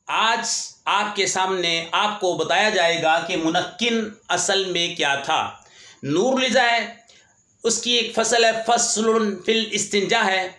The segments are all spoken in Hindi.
आज आपके सामने आपको बताया जाएगा कि मुनक्किन असल में क्या था। नूर लिज़ा है, उसकी एक फसल है फस्लुन फिल इस्तिंजा है,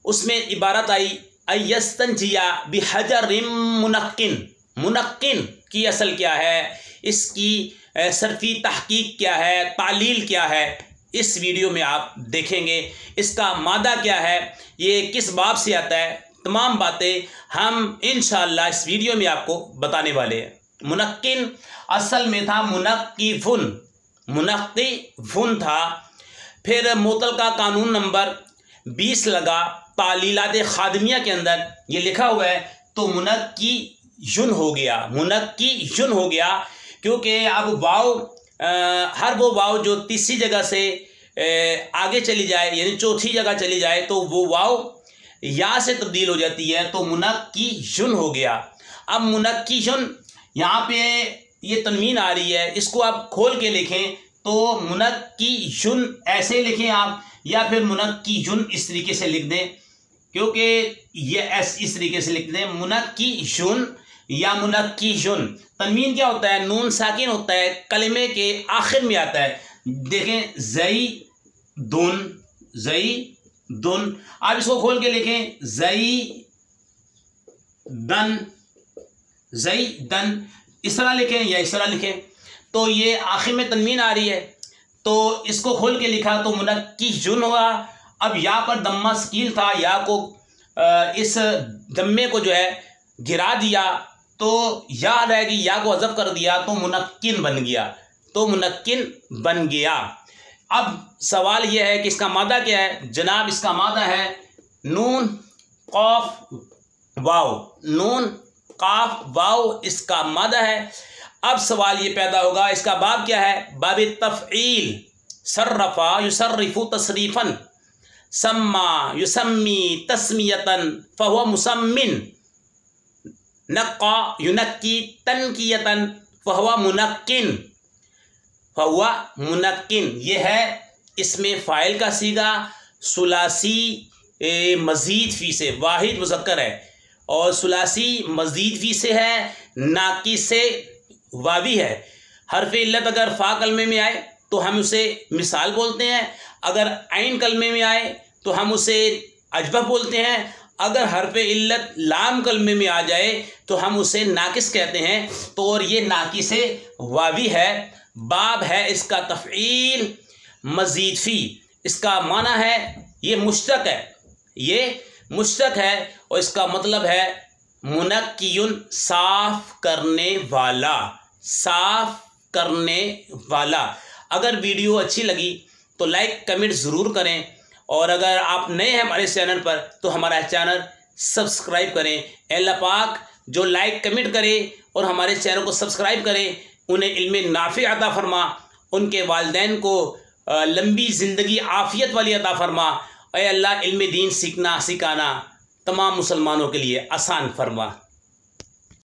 उसमें इबारत आई अयस्तंजिया बिहजरिम मुनक्किन। मुनक्किन की असल क्या है, इसकी सरफी तहकीक क्या है, तालील क्या है, इस वीडियो में आप देखेंगे। इसका मादा क्या है, ये किस बाब से आता है, तमाम बातें हम इंशाअल्लाह इस वीडियो में आपको बताने वाले हैं। मुनक्किन असल में था मुनक्किफुन, मुनक्किफुन था। फिर मोतल का कानून नंबर 20 लगा, तालीलात खादमिया के अंदर ये लिखा हुआ है, तो मुनक्कियुन हो गया, मुनक्कियुन हो गया। क्योंकि अब वाव हर वो वाव जो तीसरी जगह से आगे चली जाए, यानी चौथी जगह चली जाए, तो वो वाव या से तब्दील हो जाती है, तो मुनक्कियुन हो गया। अब मुनक्कियुन यहाँ पे ये तनवीन आ रही है, इसको आप खोल के लिखें तो मुनक्कियुन ऐसे लिखें आप, या फिर मुनक्कियुन इस तरीके से लिख दें, क्योंकि ये इस तरीके से लिख दें मुनक्कियुन या मुनक्कियुन। तनवीन क्या होता है, नून साकिन होता है, कलमे के आखिर में आता है। देखें ज़ई दुन, आप इसको खोल के लिखें ज़ई दन, इस तरह लिखें या इस तरह लिखें, तो ये आखिर में तनवीन आ रही है, तो इसको खोल के लिखा तो मुनक्कियुन हुआ। अब या पर दम्मा सकील था, या को इस दम्मे को जो है गिरा दिया, तो या रहेगी, या को हज़फ कर दिया, तो मुनक्किन बन गया, तो मुनक्किन बन गया। अब सवाल यह है कि इसका मादा क्या है। जनाब इसका मादा है नून क़ाफ वाव, नून क़ाफ वाव इसका मादा है। अब सवाल ये पैदा होगा, इसका बाब क्या है, बाब तफ़ईल, सर्रफ़ा युसर्रिफ़ु तसरीफ़न, सम्मा युसम्मी तस्मियतन फ़हुव मुसम्मिन, नक्का युनक्की तनकियतन फ़हुव मुनक्किन, फ़हुव मुनक्किन। ये है इसमें फ़ाइल का सीगा, सुलासी मज़ीद फ़ी से, वाहिद मुज़क्कर है, और सुलासी मज़ीद फ़ी से है, नाकिस से वावी है। हर्फ़ इल्लत अगर फ़ा कलमे में आए तो हम उसे मिसाल बोलते हैं, अगर आइन कलमे में आए तो हम उसे अजबह बोलते हैं, अगर हर्फ़ इल्लत लाम कलमे में आ जाए तो हम उसे नाकिस कहते हैं। तो और ये नाकिस वावी है। बाब है इसका तफ़ईल मज़ीद फ़ी, इसका माना है ये मुश्तक है, ये मुश्तक है, और इसका मतलब है मुनक्कियुन साफ करने वाला, साफ करने वाला। अगर वीडियो अच्छी लगी तो लाइक कमेंट ज़रूर करें, और अगर आप नए हैं हमारे चैनल पर तो हमारा चैनल सब्सक्राइब करें। अल्लाह पाक जो लाइक कमेंट करे और हमारे चैनल को सब्सक्राइब करें, उन्हें इल्म नाफ़ी अता फरमा, उनके वालिदैन को लंबी ज़िंदगी आफ़ियत वाली अता फरमा। ऐ अल्लाह इल्म दीन सीखना सिखाना तमाम मुसलमानों के लिए आसान फरमा।